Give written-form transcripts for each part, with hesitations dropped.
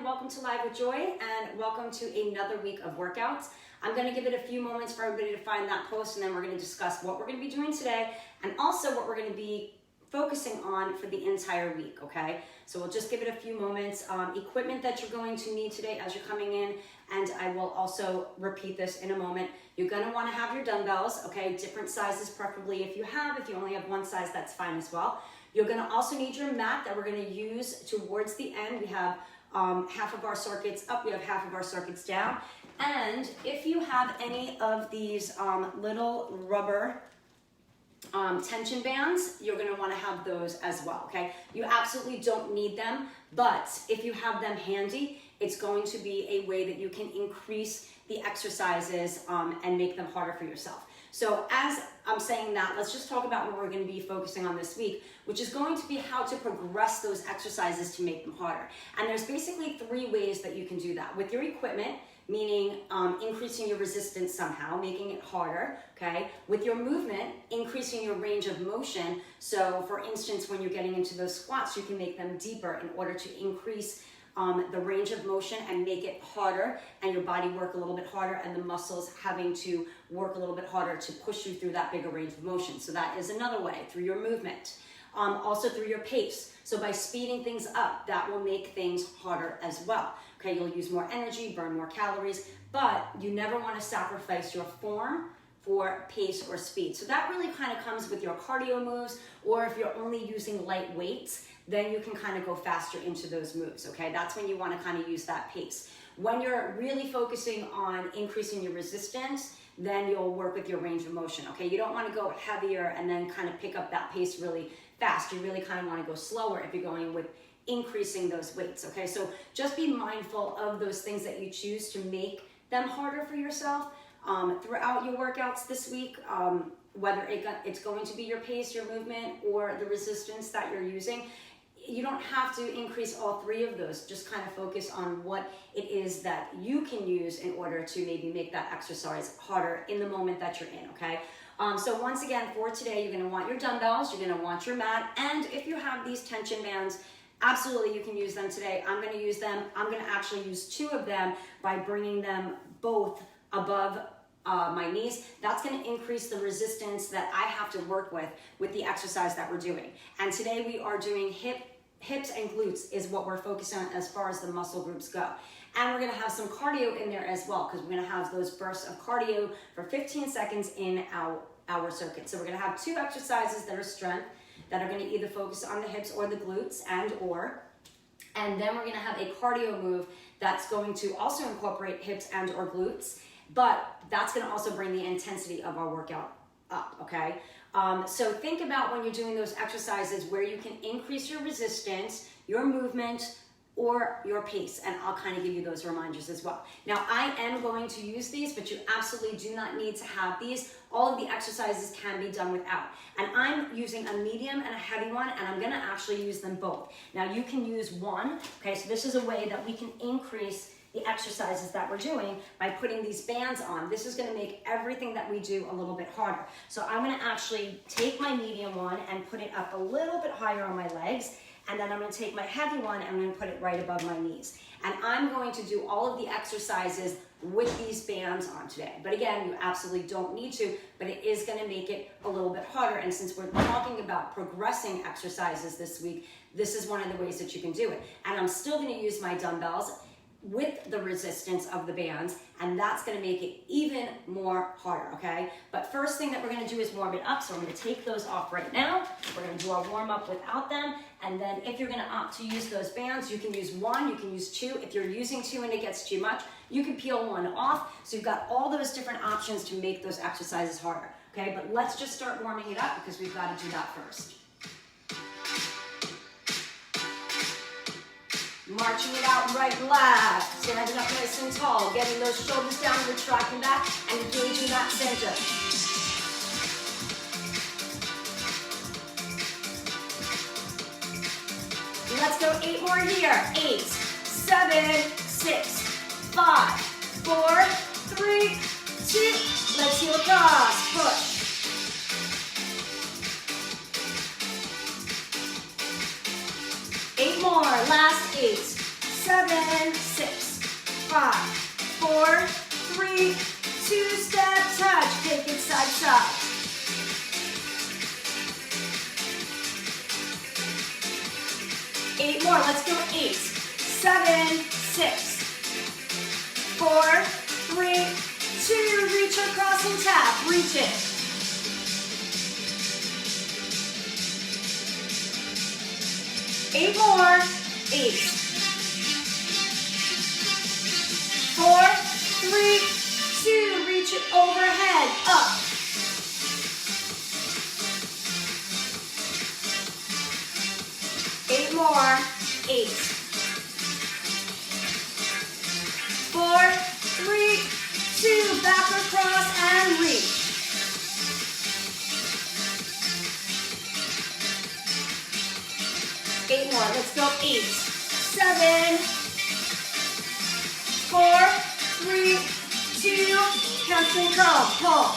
welcome to Live with Joy, and welcome to another week of workouts. I'm going to give it a few moments for everybody to find that post, and then we're going to discuss what we're going to be doing today, and also what we're going to be focusing on for the entire week, okay? So we'll just give it a few moments. Equipment that you're going to need today as you're coming in, and I will also repeat this in a moment. You're going to want to have your dumbbells, okay? Different sizes preferably if you only have one size, that's fine as well. You're going to also need your mat that we're going to use towards the end. We have half of our circuits up, we have half of our circuits down. And if you have any of these little rubber tension bands, you're going to want to have those as well, okay? You absolutely don't need them, but if you have them handy, it's going to be a way that you can increase the exercises and make them harder for yourself. So as I'm saying that, let's just talk about what we're going to be focusing on this week, which is going to be how to progress those exercises to make them harder. And there's basically 3 ways that you can do that. With your equipment, meaning increasing your resistance somehow, making it harder, okay? With your movement, increasing your range of motion. So for instance, when you're getting into those squats, you can make them deeper in order to increase the range of motion and make it harder, and your body work a little bit harder, and the muscles having to work a little bit harder to push you through that bigger range of motion. So that is another way, through your movement. Also through your pace. So by speeding things up, that will make things harder as well. Okay, you'll use more energy, burn more calories, but you never want to sacrifice your form for pace or speed. So that really kind of comes with your cardio moves, or if you're only using light weights, then you can kind of go faster into those moves, okay? That's when you want to kind of use that pace. When you're really focusing on increasing your resistance, then you'll work with your range of motion, okay? You don't want to go heavier and then kind of pick up that pace really fast. You really kind of want to go slower if you're going with increasing those weights, okay? So just be mindful of those things that you choose to make them harder for yourself throughout your workouts this week, whether it's going to be your pace, your movement, or the resistance that you're using. You don't have to increase all 3 of those. Just kind of focus on what it is that you can use in order to maybe make that exercise harder in the moment that you're in, okay? So once again, for today, you're gonna want your dumbbells, you're gonna want your mat, and if you have these tension bands, absolutely you can use them today. I'm gonna use them. I'm gonna actually use 2 of them by bringing them both above my knees. That's going to increase the resistance that I have to work with the exercise that we're doing. And today we are doing hips and glutes is what we're focused on as far as the muscle groups go. And we're going to have some cardio in there as well, because we're going to have those bursts of cardio for 15 seconds in our circuit. So we're going to have 2 exercises that are strength, that are going to either focus on the hips or the glutes and then we're going to have a cardio move that's going to also incorporate hips and or glutes, but that's going to also bring the intensity of our workout up, okay? So think about when you're doing those exercises where you can increase your resistance, your movement, or your pace, and I'll kind of give you those reminders as well. Now, I am going to use these, but you absolutely do not need to have these. All of the exercises can be done without. And I'm using a medium and a heavy one, and I'm gonna actually use them both. Now, you can use one, okay? So this is a way that we can increase the exercises that we're doing by putting these bands on. This is going to make everything that we do a little bit harder. So I'm going to actually take my medium one and put it up a little bit higher on my legs, and then I'm going to take my heavy one and I'm going to put it right above my knees. And I'm going to do all of the exercises with these bands on today. But again, you absolutely don't need to, but it is going to make it a little bit harder. And since we're talking about progressing exercises this week, this is one of the ways that you can do it. And I'm still going to use my dumbbells with the resistance of the bands, and that's going to make it even more harder, okay? But first thing that we're going to do is warm it up, so I'm going to take those off right now. We're going to do our warm up without them, and then if you're going to opt to use those bands, you can use 1, you can use 2. If you're using 2 and it gets too much, you can peel 1 off. So you've got all those different options to make those exercises harder, okay? But let's just start warming it up because we've got to do that first. Marching it out right and left, standing up nice and tall, getting those shoulders down, retracting back, and engaging that center. Let's go 8 more here. 8, 7, 6, 5, 4, 3, 2. Let's heel across, push. 8 more, last 8, 7, 6, 5, 4, 3, 2, step touch. Take it side, side. 8 more, let's go. 8, 7, 6, 4, 3, 2, reach across and tap, reach it. 8 more, 8, 4, 3, 2, reach it overhead, up. 8 more, 8, 4, 3, 2, back across and reach. 8 more, let's go. 8, 7, 4, 3, 2, hamstring curl, pull.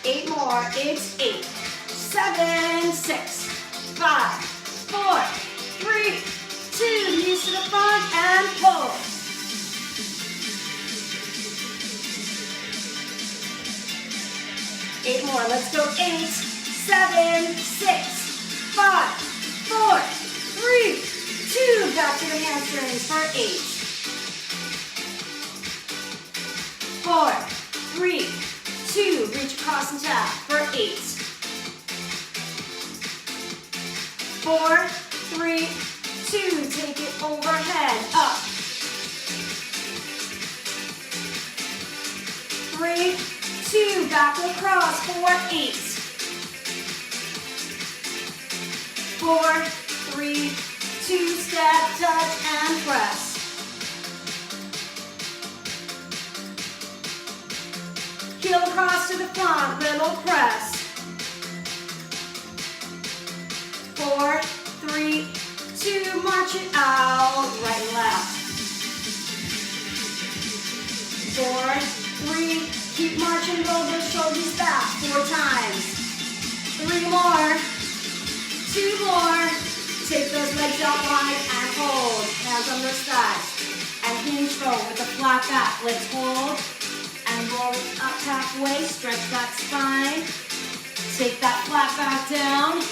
8 more, it's 8, 7, 6, 5, 4, 3, 2, knees to the front and pull. 8 more, let's go. 8, 7, 6, 5, 4, 3, 2, back to the hamstrings for 8, 4, 3, 2, reach across and tap for 8, 4, 3, 2, take it overhead, up, 3, 2, back across for 8, 4, 3, 2, step, touch, and press. Heel across to the front, little press. 4, 3, 2, march it out, right and left. 4, 3, keep marching, roll those shoulders back 4 times. 3 more, 2 more. Take those legs out wide and hold. Hands on those thighs. And hinge forward with a flat back. Let's hold and roll it up halfway. Stretch that spine. Take that flat back down.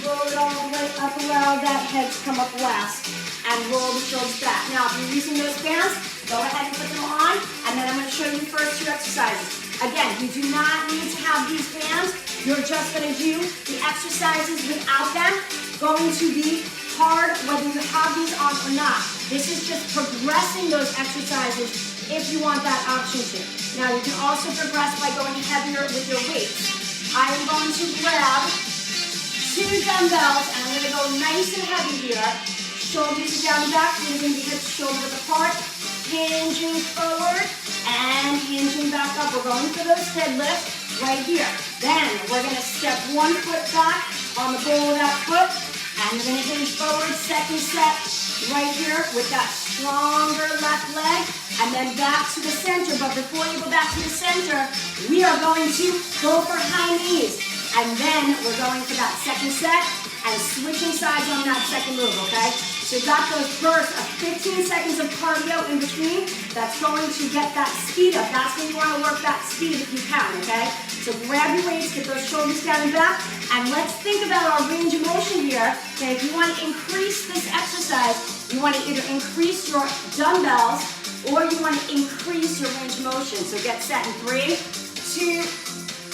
Roll it all the way up around that head to come up last. And roll the shoulders back. Now, if you're using those bands, go ahead and put them on. And then I'm going to show you the first 2 exercises. Again, you do not need to have these bands. You're just going to do the exercises without them. Going to be hard whether you have these on or not. This is just progressing those exercises if you want that option to. Now, you can also progress by going heavier with your weights. I am going to grab 2 dumbbells and I'm going to go nice and heavy here. Shoulders down and back, moving the hips shoulders apart, hinging forward and hinging back up. We're going for those head lifts right here. Then we're going to step 1 foot back on the ball of that foot and we're going to hinge forward, second set right here with that stronger left leg and then back to the center. But before you go back to the center, we are going to go for high knees and then we're going for that second set and switching sides on that second move, okay? So you've got those bursts of 15 seconds of cardio in between. That's going to get that speed up. That's when you want to work that speed if you can, okay? So grab your weights, get those shoulders down and back, and let's think about our range of motion here. Okay, if you want to increase this exercise, you want to either increase your dumbbells or you want to increase your range of motion. So get set in 3, 2,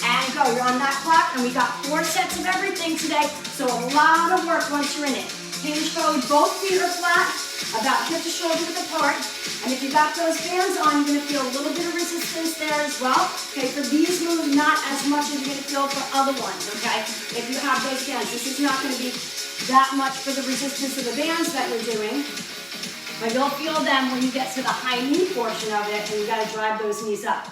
and go. You're on that clock, and we got 4 sets of everything today, so a lot of work once you're in it. Hinge forward, both feet are flat, about hip to shoulder width apart. And if you got those bands on, you're going to feel a little bit of resistance there as well. Okay, for these moves, not as much as you're going to feel for other ones, okay? If you have those bands, this is not going to be that much for the resistance of the bands that you're doing. But you'll feel them when you get to the high knee portion of it, and you got to drive those knees up.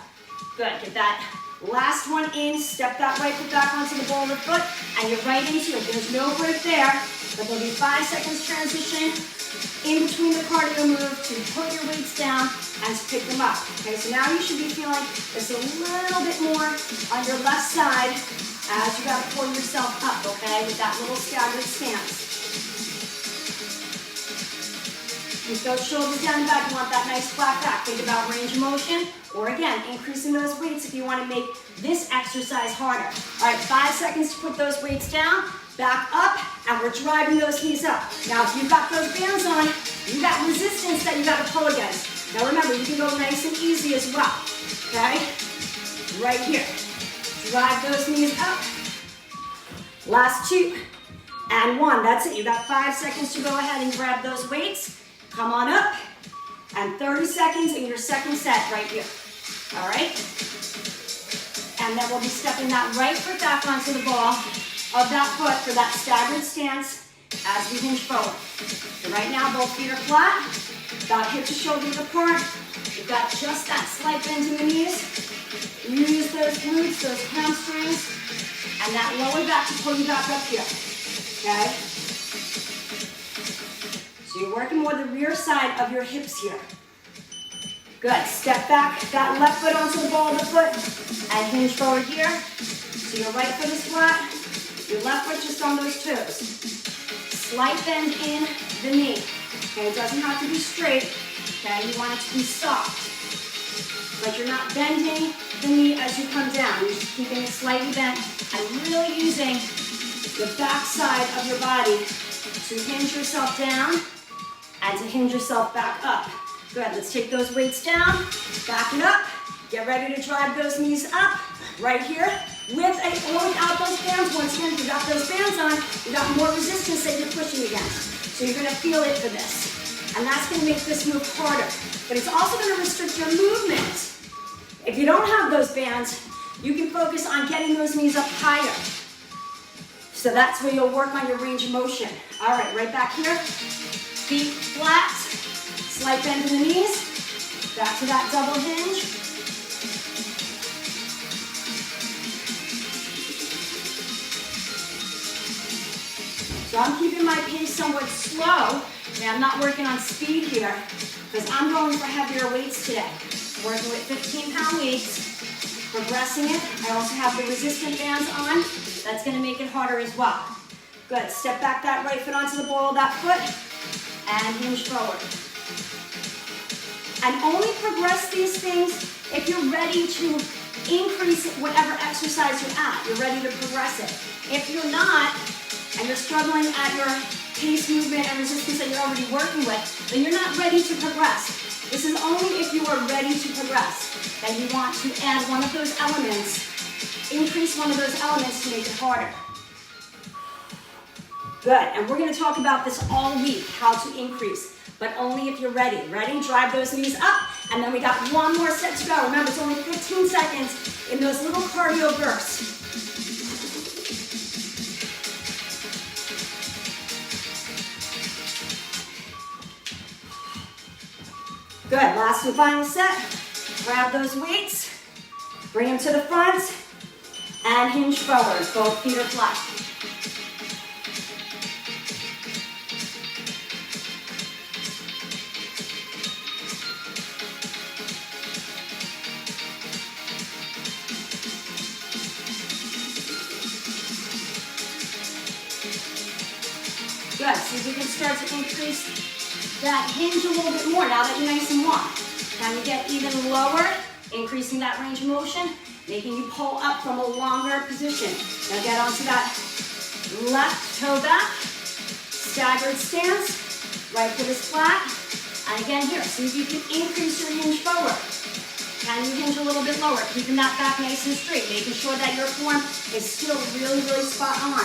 Good, get that last one in, step that right foot back onto the ball of the foot, and you're right into it. There's no break there, but there'll be 5 seconds transition in between the cardio move to put your weights down and to pick them up. Okay, so now you should be feeling this a little bit more on your left side as you gotta pull yourself up, okay? okay, with that little staggered stance. Keep those shoulders down and back. You want that nice flat back. Think about range of motion, or again, increasing those weights if you want to make this exercise harder. All right, 5 seconds to put those weights down, back up, and we're driving those knees up. Now, if you've got those bands on, you got resistance that you got to pull against. Now remember, you can go nice and easy as well, okay? Right here. Drive those knees up. Last 2 and 1. That's it. You got 5 seconds to go ahead and grab those weights. Come on up. And 30 seconds in your second set right here. All right? And then we'll be stepping that right foot back onto the ball of that foot for that staggered stance as we hinge forward. So right now, both feet are flat. About hip to shoulders apart. You've got just that slight bend in the knees. Use those glutes, those hamstrings, and that lower back to pull you back up here, okay? So you're working more the rear side of your hips here. Good, step back, that left foot onto the ball of the foot, and hinge forward here. So your right foot is flat, your left foot just on those toes. Slight bend in the knee, okay? It doesn't have to be straight, okay? You want it to be soft. But you're not bending the knee as you come down. You're just keeping it slightly bent and really using the back side of your body to hinge yourself down and to hinge yourself back up. Good, let's take those weights down, back it up, get ready to drive those knees up right here with or without those bands. Once again, if you got those bands on, you got more resistance that you're pushing against. So you're gonna feel it for this. And that's gonna make this move harder. But it's also gonna restrict your movement. If you don't have those bands, you can focus on getting those knees up higher. So that's where you'll work on your range of motion. All right, right back here. Feet flat, slight bend in the knees. Back to that double hinge. So I'm keeping my pace somewhat slow. And I'm not working on speed here because I'm going for heavier weights today. Working with 15-pound weights, progressing it. I also have the resistant bands on. That's gonna make it harder as well. Good, step back that right foot onto the ball of that foot and hinge forward. And only progress these things if you're ready to increase whatever exercise you're at. You're ready to progress it. If you're not, and you're struggling at your pace, movement, and resistance that you're already working with, then you're not ready to progress. This is only if you are ready to progress that you want to add one of those elements, increase one of those elements to make it harder. Good, and we're gonna talk about this all week, how to increase, but only if you're ready. Ready? Drive those knees up, and then we got one more set to go. Remember, it's only 15 seconds in those little cardio bursts. Good, last and final set. Grab those weights, bring them to the front, and hinge forward. Both feet are flat. Good, see if you can start to increase that hinge a little bit more now that you're nice and warm. Now you get even lower, increasing that range of motion, making you pull up from a longer position. Now get onto that left toe back, staggered stance, right foot is flat, and again here, see if you can increase your hinge forward. Can you hinge a little bit lower, keeping that back nice and straight, making sure that your form is still really, really spot on.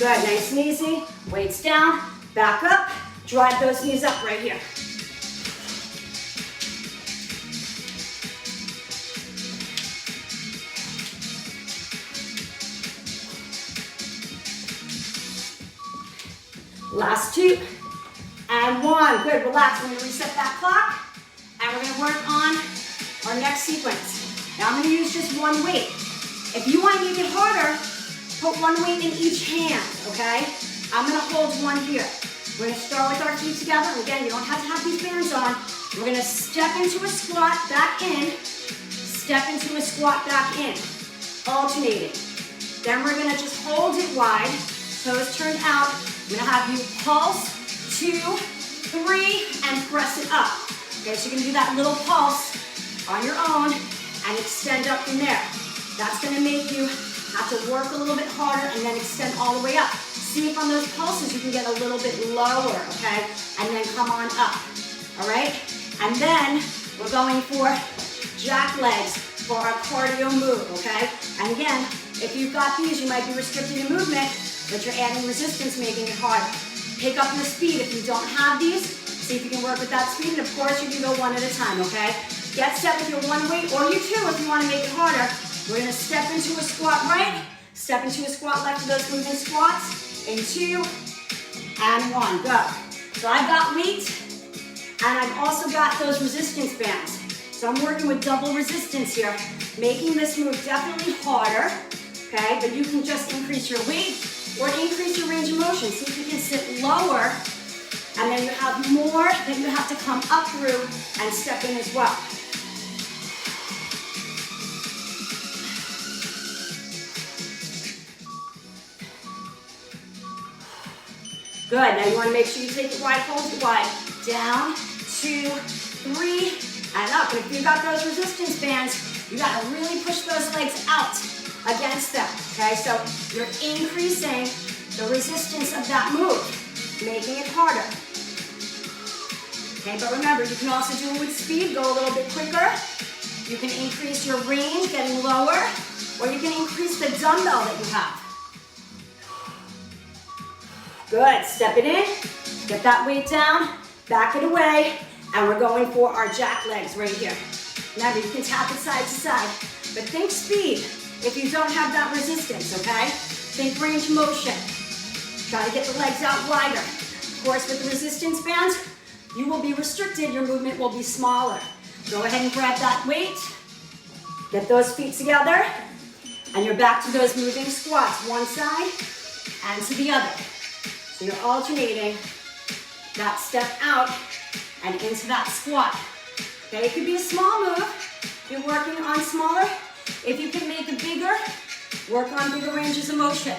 Good, nice and easy. Weights down, back up, drive those knees up right here. Last 2 and 1. Good, relax. We're gonna reset that clock and we're gonna work on our next sequence. Now I'm gonna use just one weight. If you wanna make it harder, put one weight in each hand, okay? I'm gonna hold one here. We're gonna start with our feet together. Again, you don't have to have these bands on. We're gonna step into a squat, back in, step into a squat, back in, alternating. Then we're gonna just hold it wide, toes turned out. I'm gonna have you pulse, 2, 3, and press it up. Okay, so you're gonna do that little pulse on your own and extend up from there. That's gonna make you have to work a little bit harder and then extend all the way up. See if on those pulses you can get a little bit lower, okay? And then come on up, all right? And then we're going for jack legs for our cardio move, okay? And again, if you've got these, you might be restricted in movement, but you're adding resistance, making it harder. Pick up your speed. If you don't have these, see if you can work with that speed, and of course you can go one at a time, okay? Get set with your one weight, or you two if you want to make it harder. We're gonna step into a squat right, step into a squat left for those moving squats, in 2, and 1, go. So I've got weight, and I've also got those resistance bands. So I'm working with double resistance here, making this move definitely harder, okay? But you can just increase your weight or increase your range of motion. See if you can sit lower, and then you have more that you have to come up through and step in as well. Good, now you want to make sure you take it wide, hold it wide. Down, 2, 3, and up. And if you've got those resistance bands, you got to really push those legs out against them, okay? So you're increasing the resistance of that move, making it harder. Okay, but remember, you can also do it with speed, go a little bit quicker. You can increase your range, getting lower, or you can increase the dumbbell that you have. Good, step it in, get that weight down, back it away, and we're going for our jack legs right here. Remember, you can tap it side to side, but think speed if you don't have that resistance, okay? Think range of motion. Try to get the legs out wider. Of course, with the resistance bands, you will be restricted, your movement will be smaller. Go ahead and grab that weight, get those feet together, and you're back to those moving squats, one side and to the other. So you're alternating that step out and into that squat. Okay, it could be a small move. If you're working on smaller, if you can make it bigger, work on bigger ranges of motion.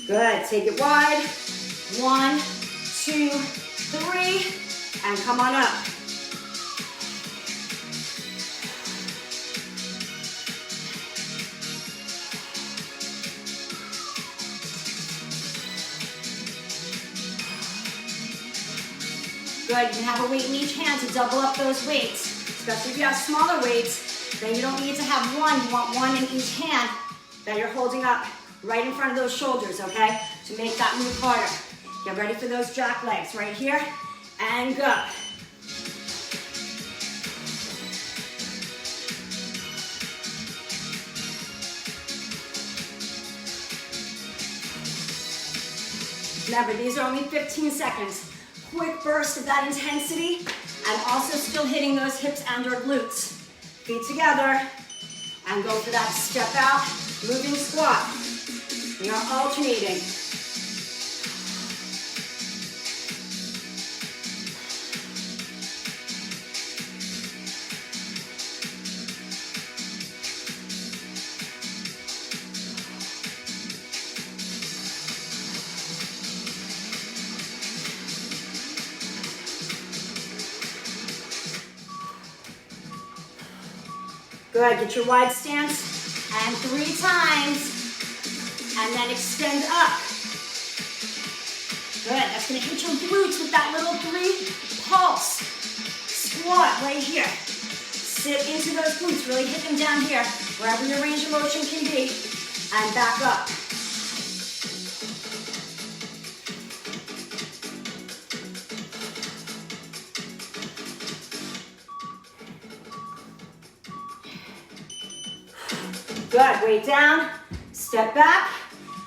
Good, take it wide. 1, 2, 3, and come on up. Good, you can have a weight in each hand to double up those weights, especially if you have smaller weights, then you don't need to have one, you want one in each hand that you're holding up right in front of those shoulders, okay? To make that move harder. Get ready for those jack legs right here, and go. Remember, these are only 15 seconds. Quick burst of that intensity, and also still hitting those hips and or glutes. Feet together, and go for that step out, moving squat. We are alternating. Good, get your wide stance, and 3 times, and then extend up. Good, that's gonna hit your glutes with that little 3 pulse. Squat right here. Sit into those glutes, really hit them down here, wherever your range of motion can be, and back up. Good, weight down, step back,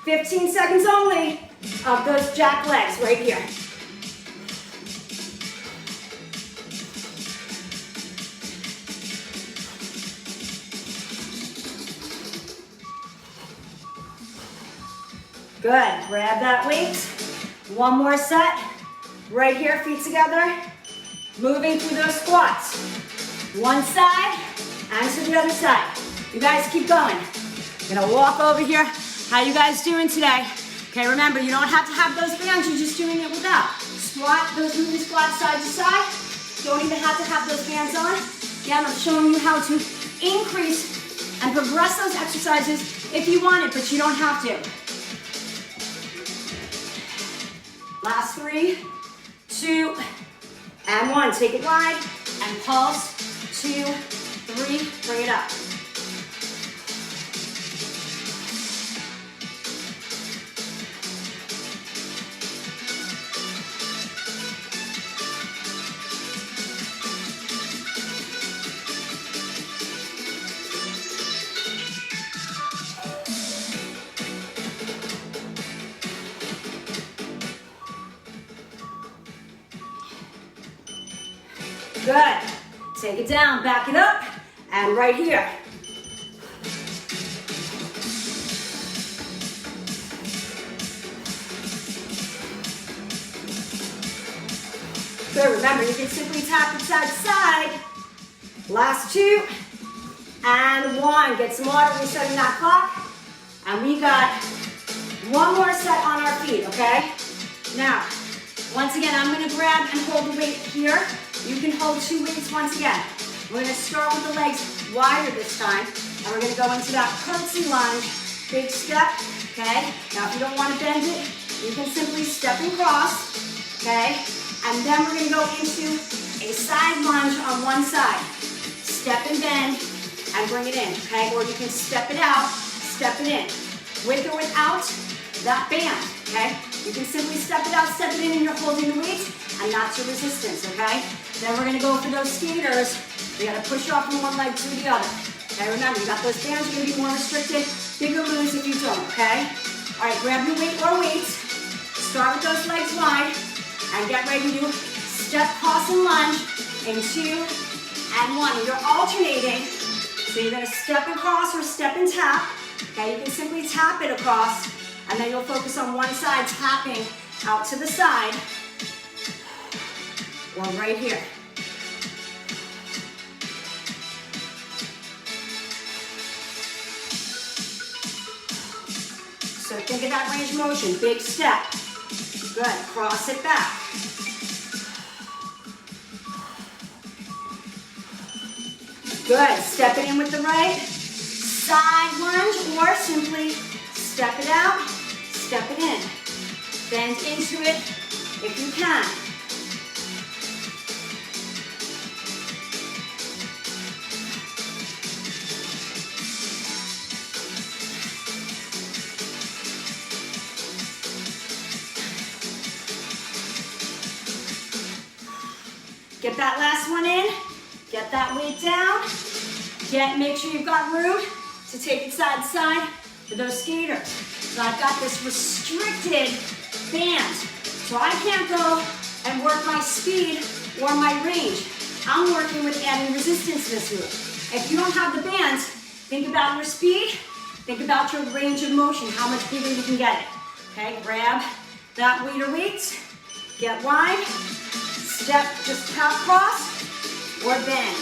15 seconds only of those jack legs right here. Good, grab that weight. One more set. Right here, feet together. Moving through those squats. One side and to the other side. You guys keep going. Gonna walk over here. How you guys doing today? Okay, remember, you don't have to have those bands, you're just doing it without. Squat, those moving squats side to side. Don't even have to have those bands on. Again, I'm showing you how to increase and progress those exercises if you want it, but you don't have to. Last 3, 2, and 1. Take it wide and pulse. 2, 3, bring it up. Good. Take it down, back it up, and right here. Good, remember, you can simply tap it side to side. Last 2, and 1. Get some water, resetting that clock. And we got one more set on our feet, okay? Now, once again, I'm gonna grab and hold the weight here. You can hold 2 weights once again. We're gonna start with the legs wider this time, and we're gonna go into that curtsy lunge, big step, okay? Now, if you don't wanna bend it, you can simply step and cross, okay? And then we're gonna go into a side lunge on one side. Step and bend, and bring it in, okay? Or you can step it out, step it in. With or without that band, okay? You can simply step it out, step it in, and you're holding the weight, and that's your resistance, okay? Then we're gonna go for those skaters. We gotta push off from one leg to the other. Okay, remember, you got those bands, you're gonna be more restricted. Bigger moves if you don't, okay? All right, grab your weight or weights. Start with those legs wide, and get ready to step, cross, and lunge in 2 and 1. And you're alternating, so you're gonna step and cross or step and tap. Okay, you can simply tap it across, and then you'll focus on one side, tapping out to the side, or right here. So think of that range of motion, big step. Good, cross it back. Good, step it in with the right. Side lunge, or simply step it out, step it in. Bend into it if you can. Get that last one in, get that weight down, make sure you've got room to take it side to side for those skaters. So I've got this restricted band, so I can't go and work my speed or my range. I'm working with adding resistance to this move. If you don't have the bands, think about your speed, think about your range of motion, how much bigger you can get it. Okay, grab that weight or weights, get wide, step, just tap cross, or bend.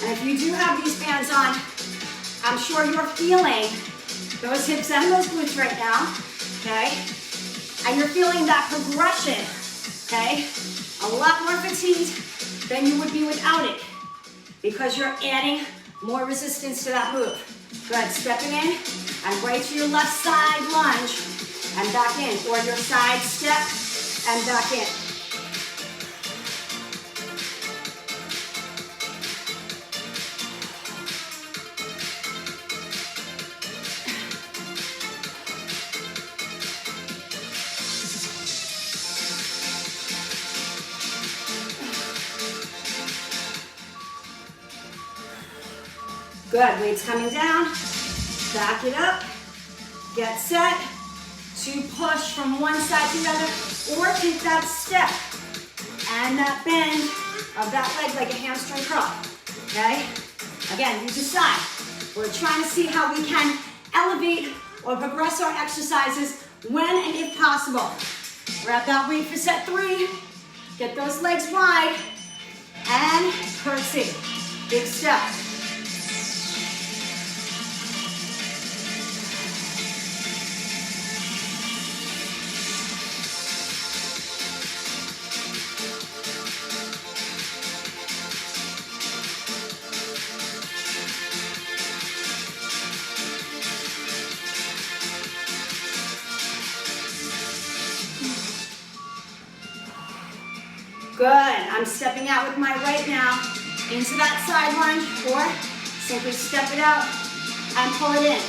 And if you do have these bands on, I'm sure you're feeling those hips and those glutes right now, okay? And you're feeling that progression, okay? A lot more fatigued than you would be without it, because you're adding more resistance to that move. Good, stepping in, and right to your left side lunge, and back in, or your side step, and back in. Good, weights coming down, back it up, get set to push from one side to the other, or take that step and that bend of that leg like a hamstring curl, okay? Again, you decide. We're trying to see how we can elevate or progress our exercises when and if possible. Grab that weight for set 3. Get those legs wide. And curtsy. Big step. Good. I'm stepping out with my right now into that side lunge, or simply step it out and pull it in.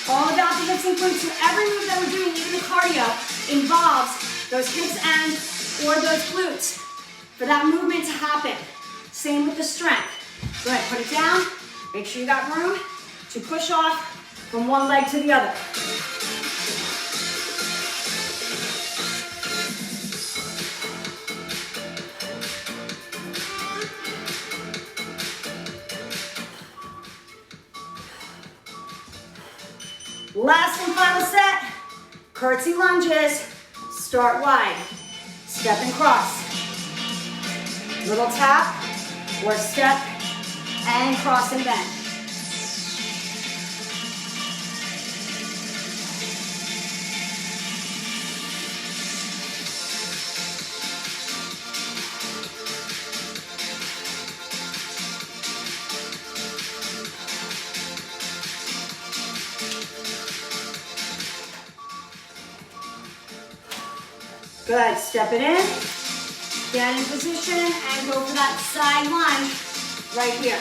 All about the hips and glutes. So every move that we're doing, even the cardio, involves those hips and or those glutes for that movement to happen. Same with the strength. Go ahead, put it down. Make sure you got room to push off from one leg to the other. Last and final set, curtsy lunges. Start wide, step and cross. Little tap or step and cross and bend. Good, step it in, get in position, and go for that side lunge right here.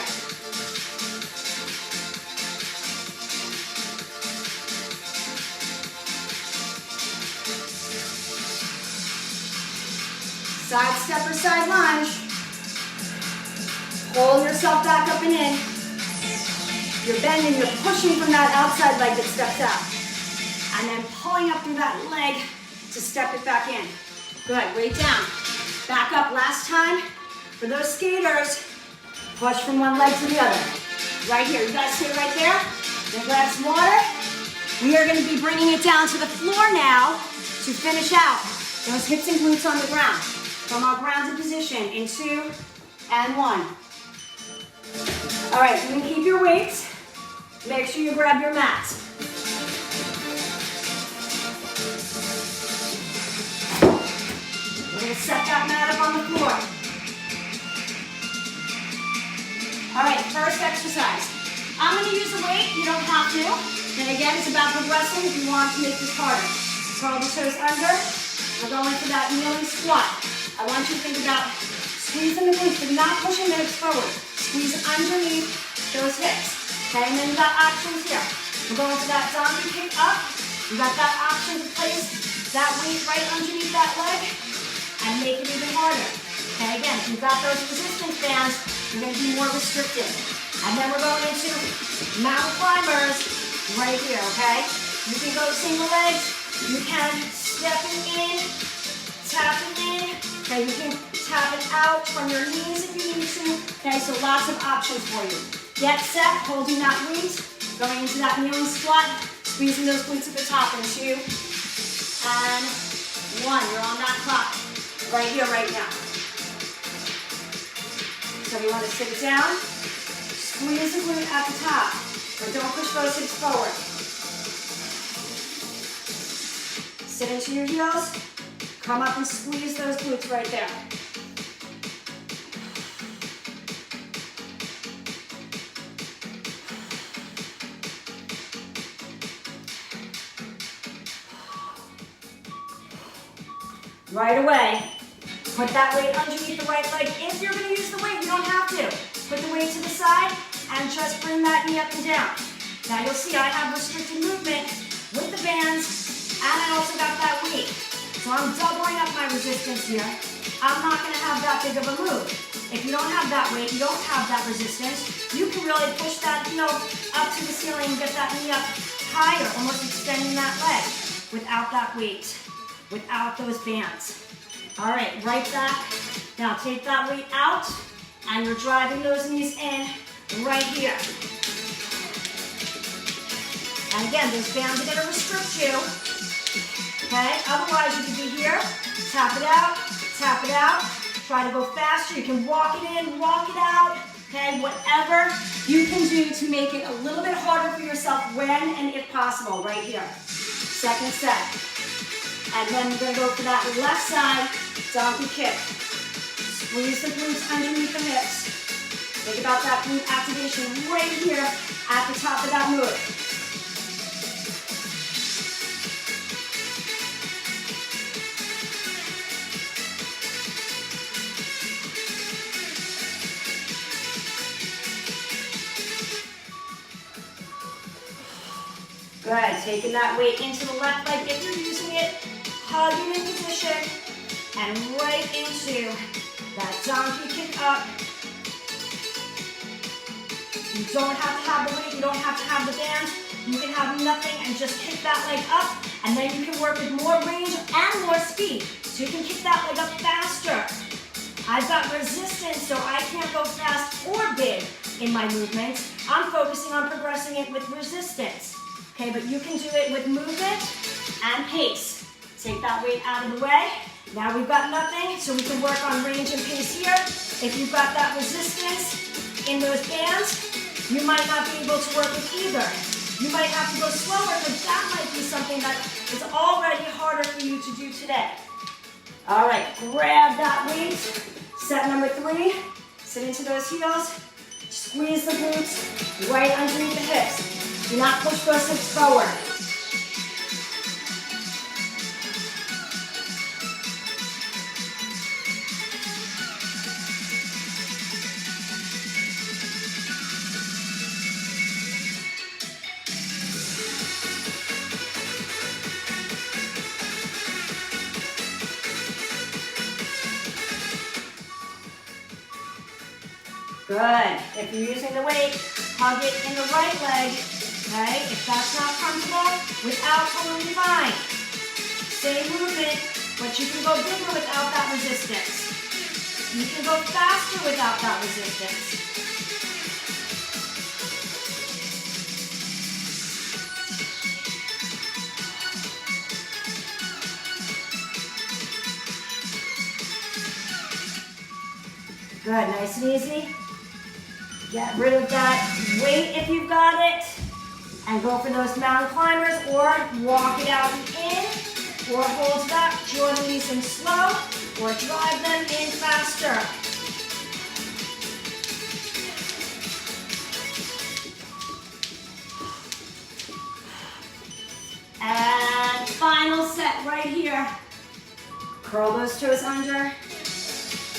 Side step or side lunge. Pull yourself back up and in. You're bending, you're pushing from that outside leg that steps out. And then pulling up through that leg to step it back in. Good, weight down. Back up last time. For those skaters, push from one leg to the other. Right here, you guys stay right there. Then grab some water. We are gonna be bringing it down to the floor now to finish out those hips and glutes on the ground. From our grounded position in 2 and 1. All right, you can keep your weights. Make sure you grab your mat. We're gonna set that mat up on the floor. All right, first exercise. I'm gonna use the weight, you don't have to. And again, it's about progressing if you want to make this harder. Curl the toes under. We're going for that kneeling squat. I want you to think about squeezing the glutes, but not pushing the hips forward. Squeeze underneath those hips. Okay, and then you got options here. We're going for that donkey kick up. You got that option to place that weight right underneath that leg and make it even harder. Okay, again, if you've got those resistance bands, you're going to be more restricted. And then we're going into mountain climbers right here, okay? You can go single legs. You can stepping in, tapping in. Okay, you can tap it out from your knees if you need to. Okay, so lots of options for you. Get set, holding that weight, going into that kneeling squat, squeezing those glutes at the top in 2 and 1. You're on that clock right here, right now. So we want to sit it down, squeeze the glute at the top, but don't push those hips forward. Sit into your heels. Come up and squeeze those glutes right there. Right away, put that weight underneath the right leg. If you're going to use the weight, you don't have to. Put the weight to the side and just bring that knee up and down. Now you'll see I have restricted movement with the bands, and I also got that weight. So I'm doubling up my resistance here. I'm not going to have that big of a move. if you don't have that weight, you don't have that resistance, you can really push that heel up to the ceiling and get that knee up higher, almost extending that leg without that weight, without those bands. All right, right back. Now take that weight out, and you're driving those knees in right here. And again, those bands are gonna restrict you, okay? Otherwise, you can be here, tap it out, try to go faster. You can walk it in, walk it out, okay? Whatever you can do to make it a little bit harder for yourself when and if possible, right here. Second set. And then we're gonna go for that left side donkey kick. Squeeze the glutes underneath the hips. Think about that glute activation right here at the top of that move. Good, taking that weight into the left leg if you're using it, hugging in position, and right into that donkey kick up. You don't have to have the weight, you don't have to have the band, you can have nothing and just kick that leg up, and then you can work with more range and more speed. So you can kick that leg up faster. I've got resistance, so I can't go fast or big in my movement. I'm focusing on progressing it with resistance. Okay, but you can do it with movement and pace. Take that weight out of the way. Now we've got nothing, so we can work on range and pace here. If you've got that resistance in those bands, you might not be able to work with either. You might have to go slower, but that might be something that is already harder for you to do today. All right, grab that weight. Set number 3, sit into those heels. Squeeze the glutes right underneath the hips. Do not push those hips forward. Good. If you're using the weight, hug it in the right leg. Okay, if that's not comfortable, without, totally fine. Same movement, but you can go bigger without that resistance. You can go faster without that resistance. Good, nice and easy. Get rid of that weight if you've got it. And go for those mountain climbers, or walk it out and in, or hold back, draw the knees in slow, or drive them in faster. And final set right here. Curl those toes under,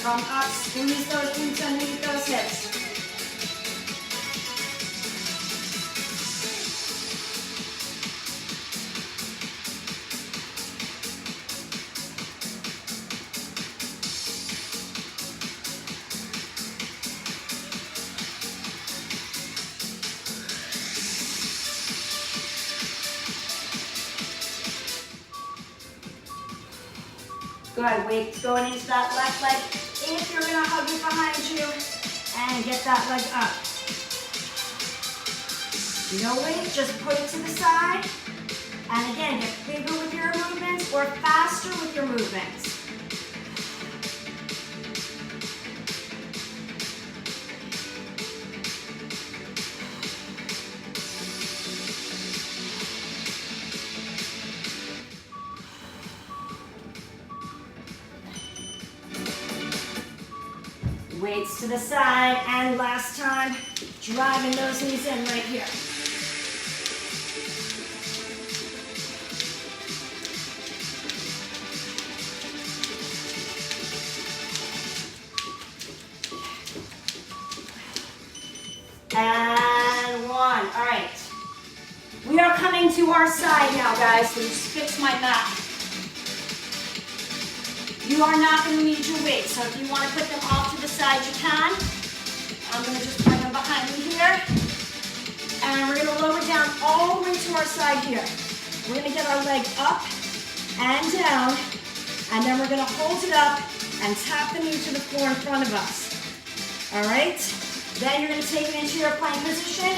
come up, squeeze those glutes underneath those hips. Good, weight going into that left leg. If you're gonna hug it behind you and get that leg up. No weight, just put it to the side. And again, get bigger with your movements or faster with your movements. Weights to the side, and last time, driving those knees in right here. And 1, all right. We are coming to our side now, guys, so just fix my mat. You are not going to need your weight, so if you want to put them off to the side, you can. I'm going to just bring them behind me here. And we're going to lower down all the way to our side here. We're going to get our leg up and down, and then we're going to hold it up and tap the knee to the floor in front of us. All right? Then you're going to take it into your plank position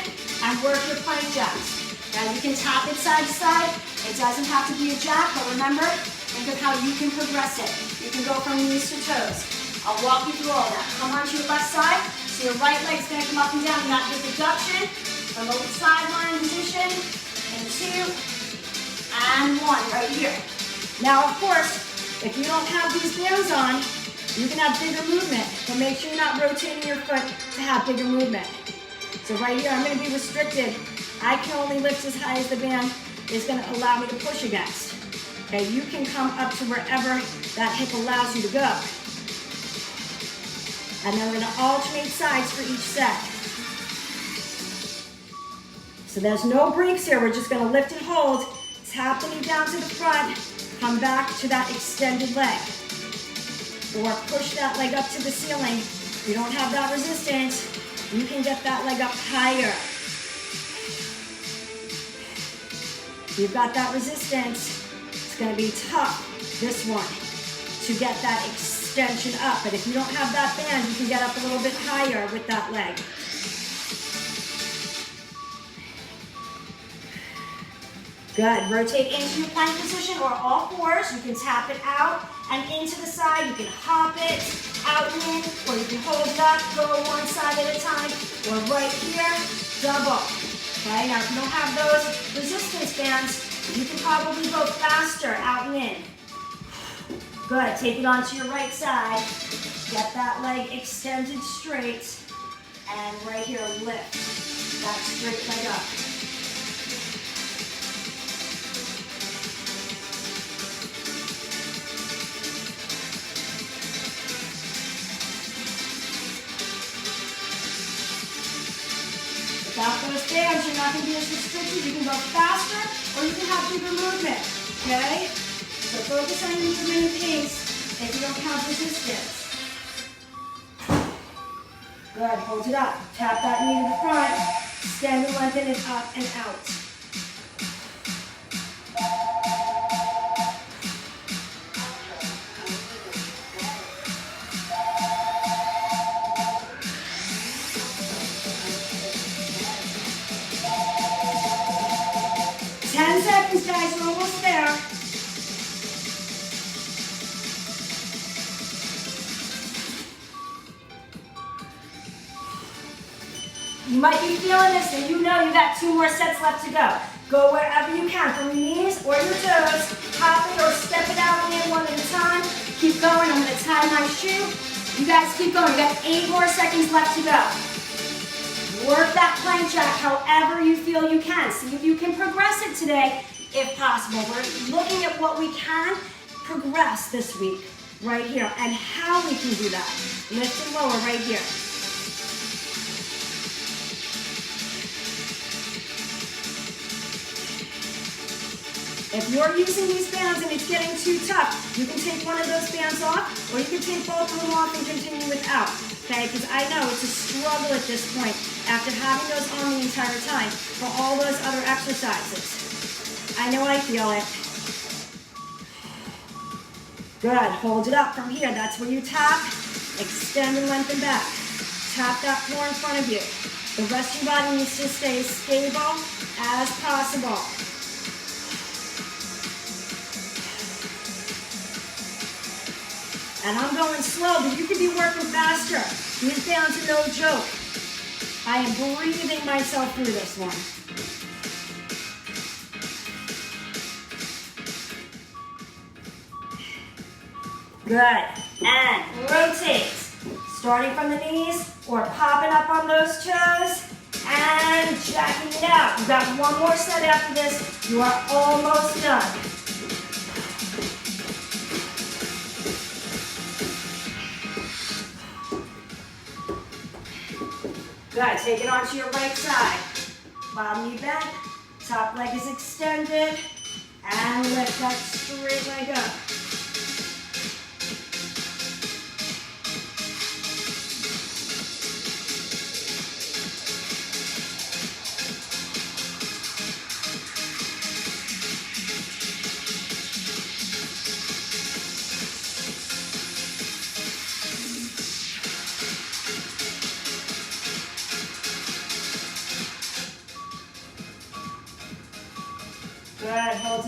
and work your plank jacks. Now you can tap it side to side. It doesn't have to be a jack, but remember, think of how you can progress it. You can go from knees to toes. I'll walk you through all that. Come onto your left side. So your right leg's going to come up and down. You got the deduction from the sideline position. And 2, and 1 right here. Now, of course, if you don't have these bands on, you can have bigger movement, but make sure you're not rotating your foot to have bigger movement. So right here, I'm going to be restricted. I can only lift as high as the band is going to allow me to push against. Okay, you can come up to wherever that hip allows you to go. And then we're going to alternate sides for each set. So there's no breaks here. We're just going to lift and hold, tap the knee down to the front, come back to that extended leg. Or push that leg up to the ceiling. If you don't have that resistance, you can get that leg up higher. If you've got that resistance, it's going to be tough, this one, to get that extension up. But if you don't have that band, you can get up a little bit higher with that leg. Good. Rotate into your plank position or all fours. You can tap it out and into the side. You can hop it out and in, or you can hold it up, go one side at a time, or right here, double. Okay, now if you don't have those resistance bands, you can probably go faster out and in. Good. Take it onto your right side. Get that leg extended straight, and right here, lift that straight leg up. Without those bands, you're not going to be as restricted. You can go faster, or you can have bigger movement, okay? So focus on your movement and pace if you don't have resistance. Good, hold it up. Tap that knee to the front. Extend and lengthen it up and out. Guys, we're almost there. You might be feeling this, and you know you got 2 more sets left to go. Go wherever you can, from your knees or your toes. Hop it or step it out and in one at a time. Keep going. I'm going to tie my shoe. You guys keep going. You got 8 more seconds left to go. Work that plank jack however you feel you can. See if you can progress it today. If possible. We're looking at what we can progress this week, right here, and how we can do that. Lift and lower right here. If you're using these bands and it's getting too tough, you can take one of those bands off, or you can take both of them off and continue without, okay? Because I know it's a struggle at this point after having those on the entire time for all those other exercises. I know I feel it. Good, hold it up from here. That's where you tap, extend and lengthen back. Tap that floor in front of you. The rest of your body needs to stay as stable as possible. And I'm going slow, but you can be working faster. These bands are no joke. I am breathing myself through this one. Good, and rotate. Starting from the knees or popping up on those toes and jacking it out. You've got 1 more set after this. You are almost done. Good, take it onto your right side. Bottom knee bent, top leg is extended, and lift that straight leg up.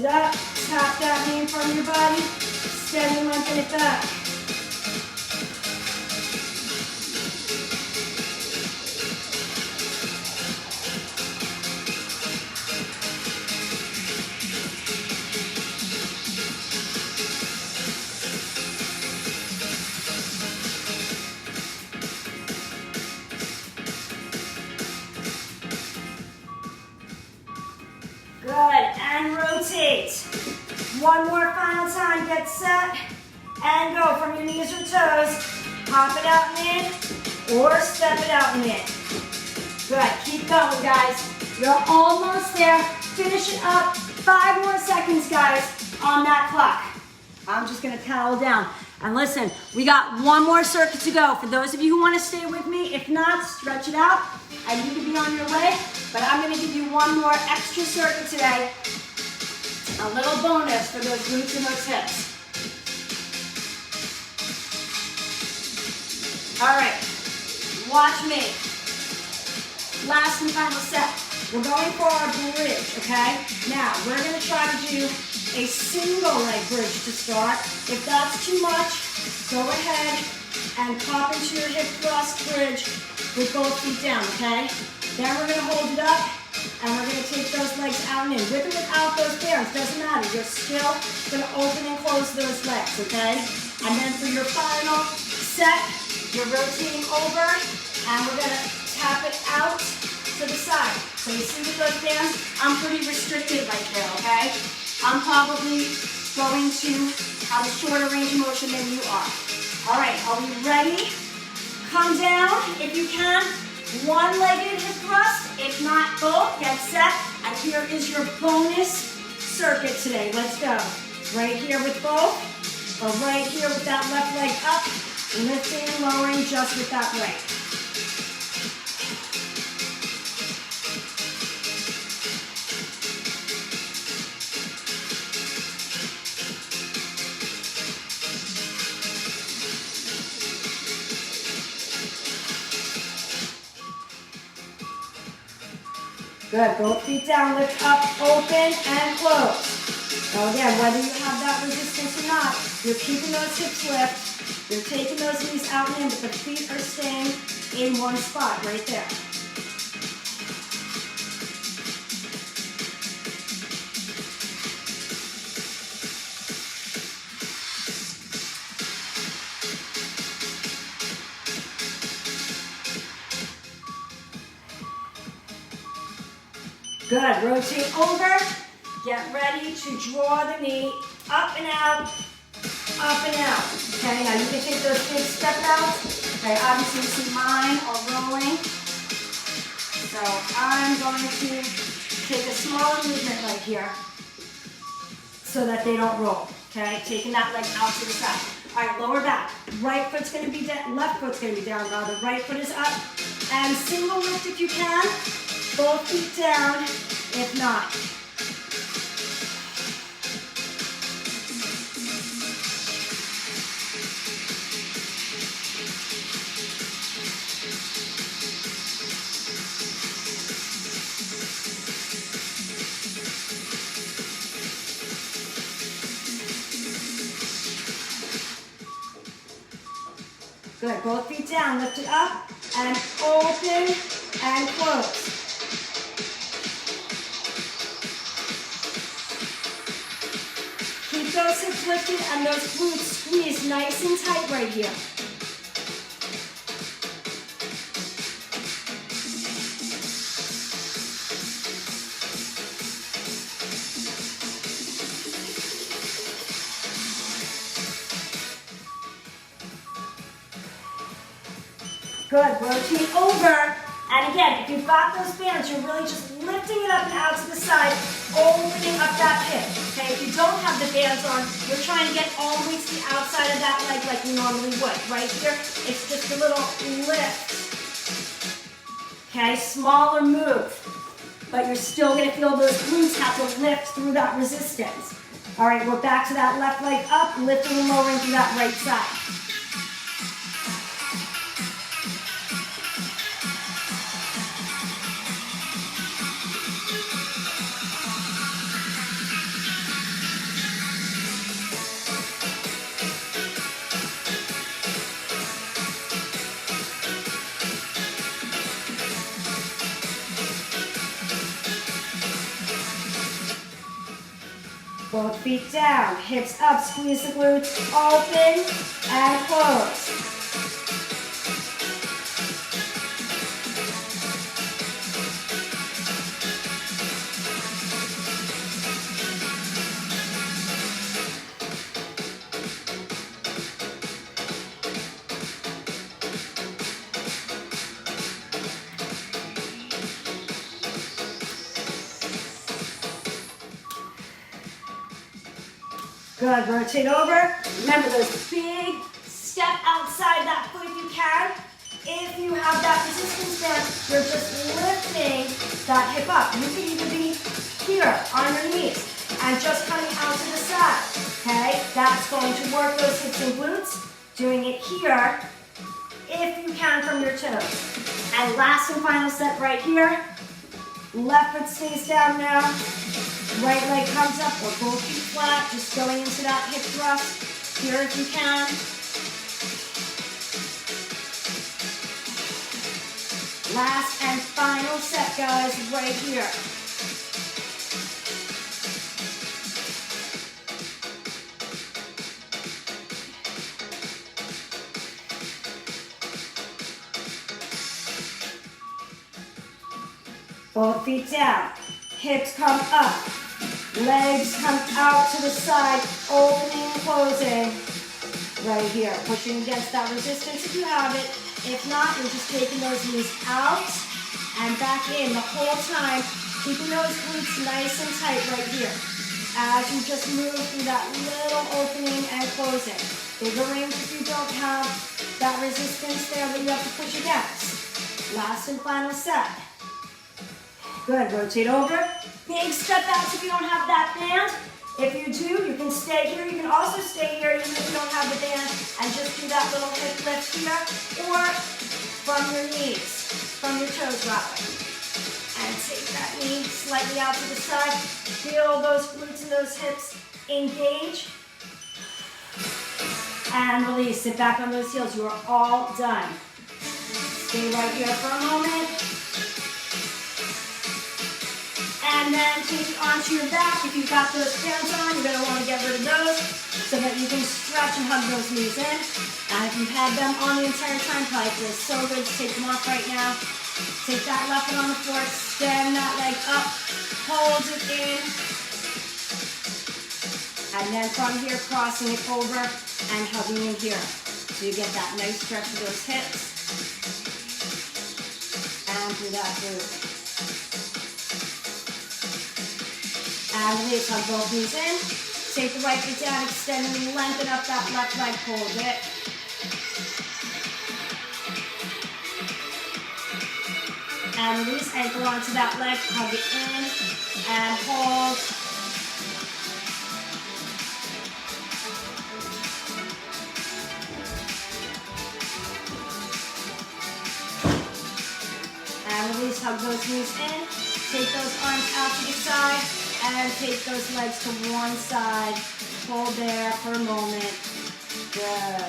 it up, tap that knee in front of your body, steady lengthen it back. Good, and rotate. One more final time, get set, and go from your knees or toes. Pop it out and in, or step it out and in. Good, keep going, guys. You're almost there. Finish it up. 5 more seconds, guys, on that clock. I'm just gonna towel down. And listen, we got one more circuit to go. For those of you who wanna stay with me, if not, stretch it out, and you can be on your way. But I'm gonna give you one more extra circuit today. A little bonus for those glutes and those hips. All right, watch me. Last and final set. We're going for our bridge, okay? Now, we're gonna try to do a single leg bridge to start. If that's too much, go ahead and pop into your hip thrust bridge with both feet down, okay? Then we're gonna hold it up, and we're gonna take those legs out and in. With or without those bands, doesn't matter. You're still gonna open and close those legs, okay? And then for your final set, you're rotating over, and we're gonna tap it out to the side. So you see with those bands, I'm pretty restricted right there, okay? I'm probably going to have a shorter range of motion than you are. All right, are we ready? Come down if you can. One-legged hip thrust, if not both, get set. And here is your bonus circuit today. Let's go. Right here with both, or right here with that left leg up, lifting and lowering just with that right. Good, both feet down, lift up, open, and close. Now again, whether you have that resistance or not, you're keeping those hips lift, you're taking those knees out and in, but the feet are staying in one spot right there. Good, rotate over, get ready to draw the knee up and out, up and out. Okay, now you can take those big step outs. Okay, obviously you see mine are rolling. So I'm going to take a smaller movement right here so that they don't roll. Okay, taking that leg out to the side. All right, lower back. Right foot's gonna be down, left foot's gonna be down, rather. Right foot is up. And single lift if you can. Both feet down, if not. Good, both feet down, lift it up, and open, and close. Keep those hips lifted and those glutes squeezed nice and tight right here. Good, rotate over. And again, if you've got those bands, you're really just lifting it up and out to the side, opening up that hip. Okay, if you don't have the bands on, you're trying to get all the way to the outside of that leg like you normally would. Right here, it's just a little lift. Okay, smaller move. But you're still gonna feel those glutes have to lift through that resistance. All right, we're back to that left leg up, lifting and lowering through that right side. feet down, hips up, squeeze the glutes, open and close. Good, rotate over. Remember those big step outside that foot if you can. If you have that resistance band, you're just lifting that hip up. You can even be here on your knees and just coming out to the side, okay? That's going to work those hips and glutes. Doing it here, if you can from your toes. And last and final set right here. Left foot stays down now. Right leg comes up or both feet flat, just going into that hip thrust here if you can. Last and final set, guys, right here. Both feet down, hips come up. Legs come out to the side, opening and closing. Right here, pushing against that resistance if you have it. If not, you're just taking those knees out and back in the whole time, keeping those glutes nice and tight right here. As you just move through that little opening and closing. Bigger range if you don't have that resistance there that you have to push against. Last and final set. Good, rotate over. Big step outs if you don't have that band. If you do, you can stay here. You can also stay here even if you don't have the band and just do that little hip lift here. Or from your knees, from your toes rather. And take that knee slightly out to the side. Feel those glutes and those hips engage. And release. Sit back on those heels. You are all done. Stay right here for a moment. And then take it onto your back. If you've got those bands on, you're going to want to get rid of those so that you can stretch and hug those knees in. And if you've had them on the entire time, probably feels so good to take them off right now. Take that left foot on the floor, extend that leg up, hold it in. And then from here, crossing it over and hugging in here. So you get that nice stretch of those hips. And through that glute. And release on both knees in. Take the right foot down, extend and lengthen up that left leg, hold it. And release, ankle onto that leg, hug it in, and hold. And release, hug those knees in. Take those arms out to the side. And take those legs to one side. Hold there for a moment. Good.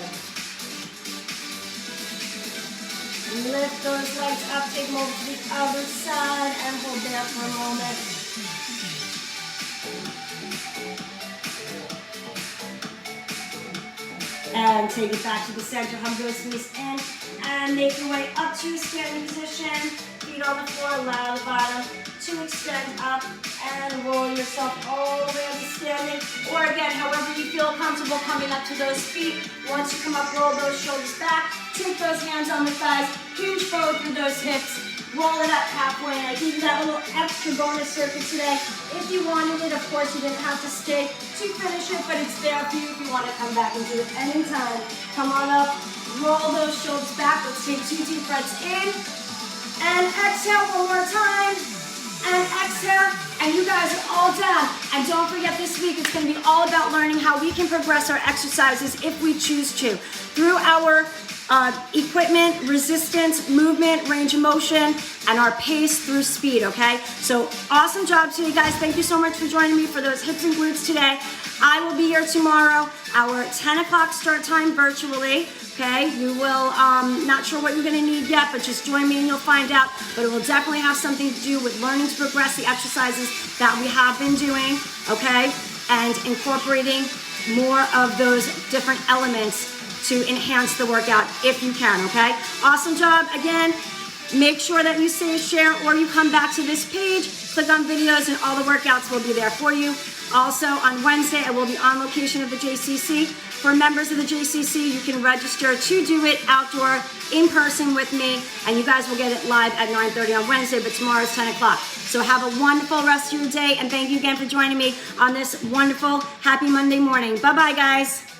Lift those legs up, take them over to the other side, and hold there for a moment. And take it back to the center, hug those knees in, and make your way up to standing position. Feet on the floor, allow the bottom to extend up, and roll yourself all the way up to standing. Or again, however you feel comfortable coming up to those feet. Once you come up, roll those shoulders back, take those hands on the thighs, huge forward through those hips, roll it up halfway, and I gave you that little extra bonus circuit today. If you wanted it, of course, you didn't have to stay to finish it, but it's there for you if you want to come back and do it anytime. Come on up, roll those shoulders back. Let's take 2 deep breaths in, and exhale one more time, and exhale, and you guys are all done. And don't forget, this week it's going to be all about learning how we can progress our exercises if we choose to, through our equipment, resistance, movement, range of motion, and our pace through speed, okay? So awesome job today, guys. Thank you so much for joining me for those hips and glutes today. I will be here tomorrow, our 10 o'clock start time virtually, okay? You will, not sure what you're gonna need yet, but just join me and you'll find out. But it will definitely have something to do with learning to progress the exercises that we have been doing, okay? and incorporating more of those different elements to enhance the workout if you can, okay? Awesome job. Again, make sure that you save, share, or you come back to this page, click on videos, and all the workouts will be there for you. Also, on Wednesday, I will be on location at the JCC. For members of the JCC, you can register to do it outdoor, in person with me, and you guys will get it live at 9:30 on Wednesday, but tomorrow is 10 o'clock. So have a wonderful rest of your day, and thank you again for joining me on this wonderful, happy Monday morning. Bye-bye, guys.